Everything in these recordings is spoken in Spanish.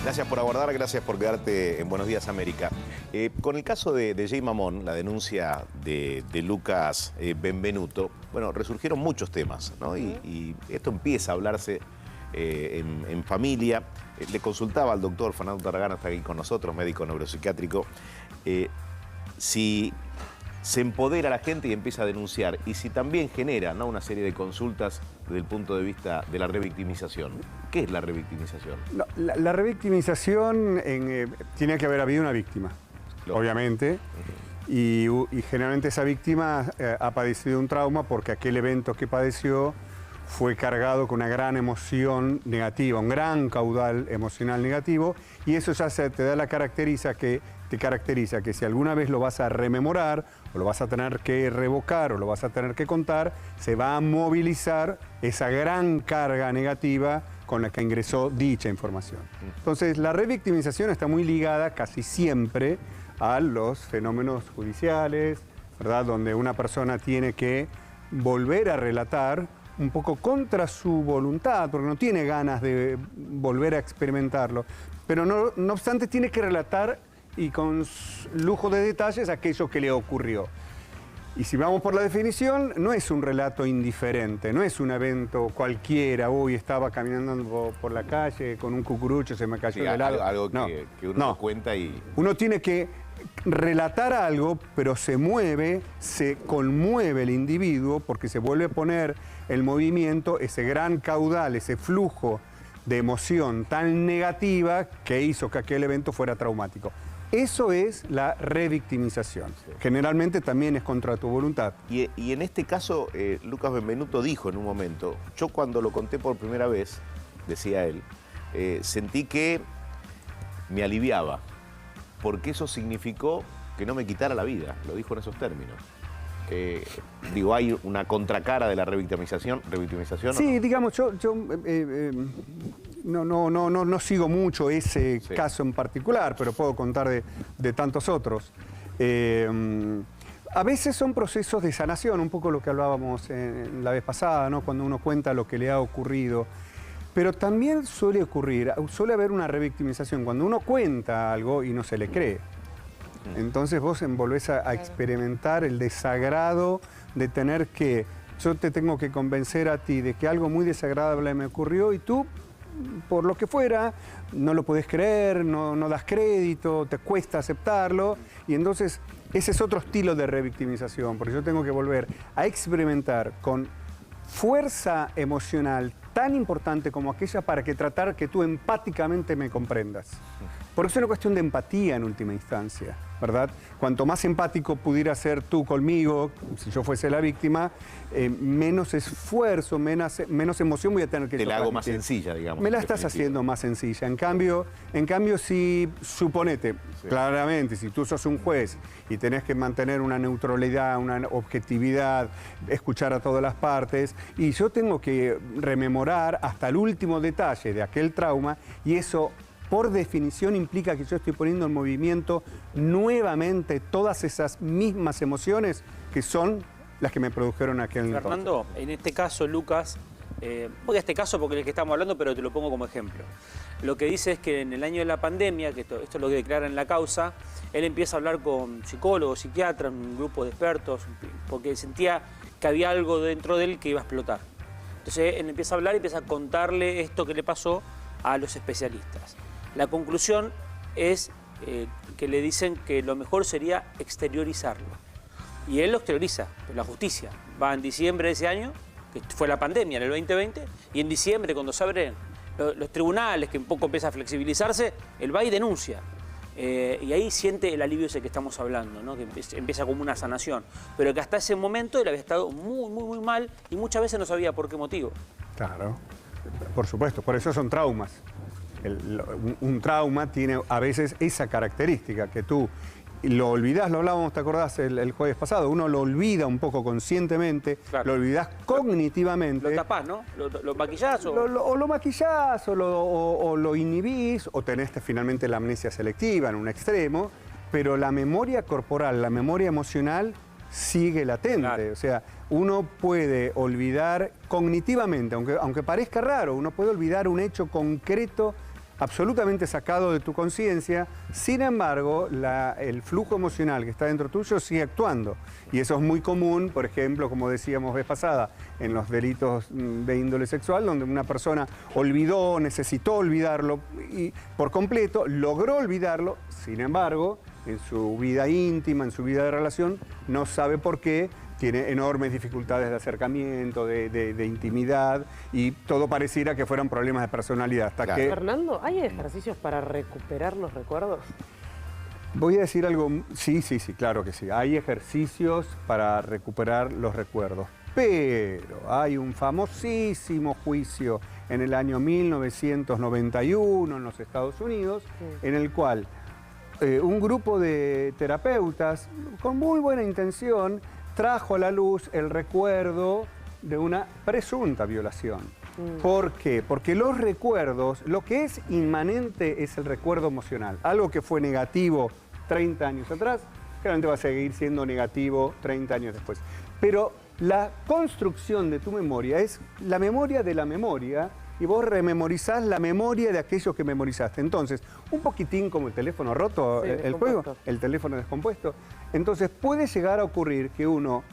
Gracias por aguardar, gracias por quedarte en Buenos Días América. Con el caso de Jay Mamón, la denuncia de Lucas Benvenuto, bueno, resurgieron muchos temas, ¿no? Y esto empieza a hablarse en familia. Le consultaba al doctor Fernando Tarragán, está aquí con nosotros, médico neuropsiquiátrico, si se empodera a la gente y empieza a denunciar, y si también genera, ¿no?, una serie de consultas desde el punto de vista de la revictimización. ¿Qué es la revictimización? No, la revictimización tiene que haber habido una víctima, obviamente, y generalmente esa víctima ha padecido un trauma porque aquel evento que padeció fue cargado con una gran emoción negativa, un gran caudal emocional negativo, y eso ya te da la caracteriza que si alguna vez lo vas a rememorar, o lo vas a tener que revocar, o lo vas a tener que contar, se va a movilizar esa gran carga negativa con la que ingresó dicha información. Entonces, la revictimización está muy ligada casi siempre a los fenómenos judiciales, ¿verdad?, donde una persona tiene que volver a relatar un poco contra su voluntad, porque no tiene ganas de volver a experimentarlo, pero no obstante tiene que relatar y con lujo de detalles aquello que le ocurrió. Y si vamos por la definición, no es un relato indiferente, no es un evento cualquiera. Hoy estaba caminando por la calle con un cucurucho, se me cayó de lado. Algo que uno cuenta y... Uno tiene que relatar algo, pero se conmueve el individuo porque se vuelve a poner en movimiento ese gran caudal, ese flujo de emoción tan negativa que hizo que aquel evento fuera traumático. Eso es la revictimización. Sí. Generalmente también es contra tu voluntad. Y en este caso, Lucas Benvenuto dijo en un momento, yo cuando lo conté por primera vez, decía él, sentí que me aliviaba, porque eso significó que no me quitara la vida, lo dijo en esos términos. Digo, ¿hay una contracara de la revictimización? Sí, ¿no? Digamos, yo no sigo mucho ese caso en particular, pero puedo contar de tantos otros. A veces son procesos de sanación, un poco lo que hablábamos la vez pasada, ¿no?, cuando uno cuenta lo que le ha ocurrido. Pero también suele haber una revictimización cuando uno cuenta algo y no se le cree. Entonces vos volvés a experimentar el desagrado de tener que... Yo te tengo que convencer a ti de que algo muy desagradable me ocurrió y tú, por lo que fuera, no lo podés creer, no das crédito, te cuesta aceptarlo. Y entonces ese es otro estilo de revictimización, porque yo tengo que volver a experimentar con fuerza emocional tan importante como aquella para tratar que tú empáticamente me comprendas. Porque es una cuestión de empatía en última instancia, ¿verdad? Cuanto más empático pudiera ser tú conmigo, si yo fuese la víctima, menos esfuerzo, menos emoción voy a tener que... Te la hago más sencilla, digamos. Me la estás haciendo más sencilla. En cambio si, suponete, claramente, si tú sos un juez y tenés que mantener una neutralidad, una objetividad, escuchar a todas las partes, y yo tengo que rememorar hasta el último detalle de aquel trauma, y eso, por definición, implica que yo estoy poniendo en movimiento nuevamente todas esas mismas emociones que son las que me produjeron aquel entonces. Fernando, en este caso, Lucas, voy a este caso porque es el que estamos hablando, pero te lo pongo como ejemplo. Lo que dice es que en el año de la pandemia, que esto es lo que declara en la causa, él empieza a hablar con psicólogos, psiquiatras, un grupo de expertos, porque sentía que había algo dentro de él que iba a explotar. Entonces él empieza a hablar y empieza a contarle esto que le pasó a los especialistas. La conclusión es que le dicen que lo mejor sería exteriorizarlo. Y él lo exterioriza, la justicia. Va en diciembre de ese año, que fue la pandemia, en el 2020, y en diciembre, cuando se abren los tribunales, que un poco empieza a flexibilizarse, él va y denuncia. Y ahí siente el alivio ese que estamos hablando, ¿no?, que empieza como una sanación. Pero que hasta ese momento él había estado muy mal y muchas veces no sabía por qué motivo. Claro, por supuesto, por eso son traumas. Un trauma tiene a veces esa característica, que tú lo olvidás, lo hablábamos, ¿te acordás el jueves pasado? Uno lo olvida un poco conscientemente, claro. Lo olvidás cognitivamente. Lo tapás, ¿no? ¿Lo maquillás? O lo maquillás, o lo inhibís, o tenés finalmente la amnesia selectiva en un extremo, pero la memoria corporal, la memoria emocional sigue latente. Claro. O sea, uno puede olvidar cognitivamente, aunque parezca raro, uno puede olvidar un hecho concreto absolutamente sacado de tu conciencia, sin embargo, el flujo emocional que está dentro tuyo sigue actuando. Y eso es muy común, por ejemplo, como decíamos vez pasada, en los delitos de índole sexual, donde una persona olvidó, necesitó olvidarlo y por completo, logró olvidarlo, sin embargo, en su vida íntima, en su vida de relación, no sabe por qué, tiene enormes dificultades de acercamiento, de intimidad, y todo pareciera que fueran problemas de personalidad. Hasta que... Fernando, ¿hay ejercicios para recuperar los recuerdos? Voy a decir algo, sí, claro que sí. Hay ejercicios para recuperar los recuerdos, pero hay un famosísimo juicio en el año 1991 en los Estados Unidos, en el cual un grupo de terapeutas, con muy buena intención, trajo a la luz el recuerdo de una presunta violación. ¿Por qué? Porque los recuerdos, lo que es inmanente es el recuerdo emocional. Algo que fue negativo 30 años atrás, claramente va a seguir siendo negativo 30 años después. Pero la construcción de tu memoria es la memoria de la memoria, y vos rememorizás la memoria de aquello que memorizaste. Entonces, un poquitín como el teléfono roto, sí, el juego, el teléfono descompuesto. Entonces, puede llegar a ocurrir que uno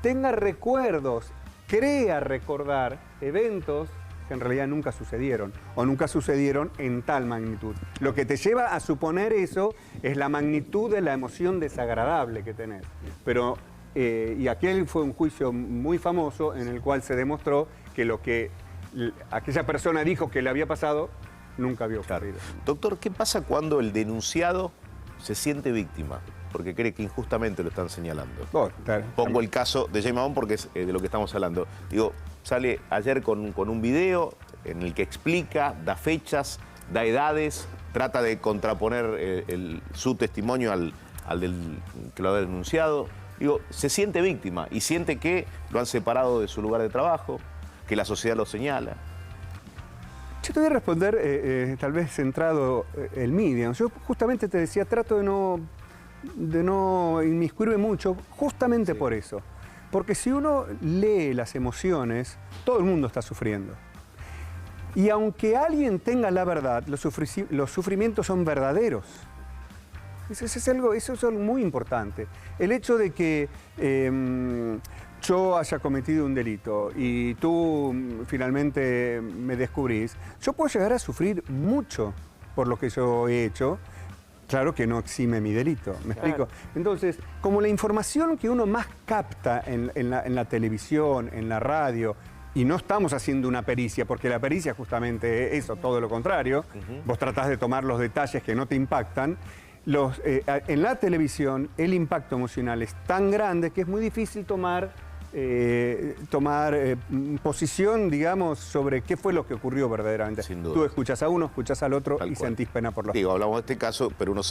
tenga recuerdos, crea recordar eventos que en realidad nunca sucedieron, o nunca sucedieron en tal magnitud. Lo que te lleva a suponer eso es la magnitud de la emoción desagradable que tenés. Pero, y aquel fue un juicio muy famoso en el cual se demostró que lo que aquella persona dijo que le había pasado, nunca había ocurrido. Doctor, ¿qué pasa cuando el denunciado se siente víctima? Porque cree que injustamente lo están señalando. Pongo el caso de Jay Mamón porque es de lo que estamos hablando. Digo, sale ayer con un video en el que explica, da fechas, da edades, trata de contraponer su testimonio al del que lo ha denunciado. Digo, se siente víctima y siente que lo han separado de su lugar de trabajo, que la sociedad lo señala. Yo te voy a responder, tal vez centrado en mí, digamos. Yo justamente te decía, trato de no inmiscuirme mucho, justamente por eso. Porque si uno lee las emociones, todo el mundo está sufriendo. Y aunque alguien tenga la verdad, los sufrimientos son verdaderos. Eso es algo muy importante. El hecho de que yo haya cometido un delito y tú finalmente me descubrís, yo puedo llegar a sufrir mucho por lo que yo he hecho. Claro que no exime mi delito, ¿me explico? Entonces, como la información que uno más capta en la televisión, en la radio, y no estamos haciendo una pericia, porque la pericia justamente es eso, todo lo contrario, vos tratás de tomar los detalles que no te impactan, en la televisión el impacto emocional es tan grande que es muy difícil tomar posición, digamos, sobre qué fue lo que ocurrió verdaderamente. Sin duda. Tú escuchas a uno, escuchas al otro y cual. sentís pena por los... Digo, hablamos de este caso, pero uno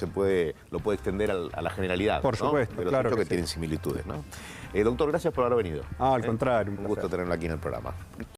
lo puede extender a la generalidad. Por supuesto, pero claro que sí. tienen similitudes, ¿no? Doctor, gracias por haber venido. Al contrario, un gusto tenerlo aquí en el programa.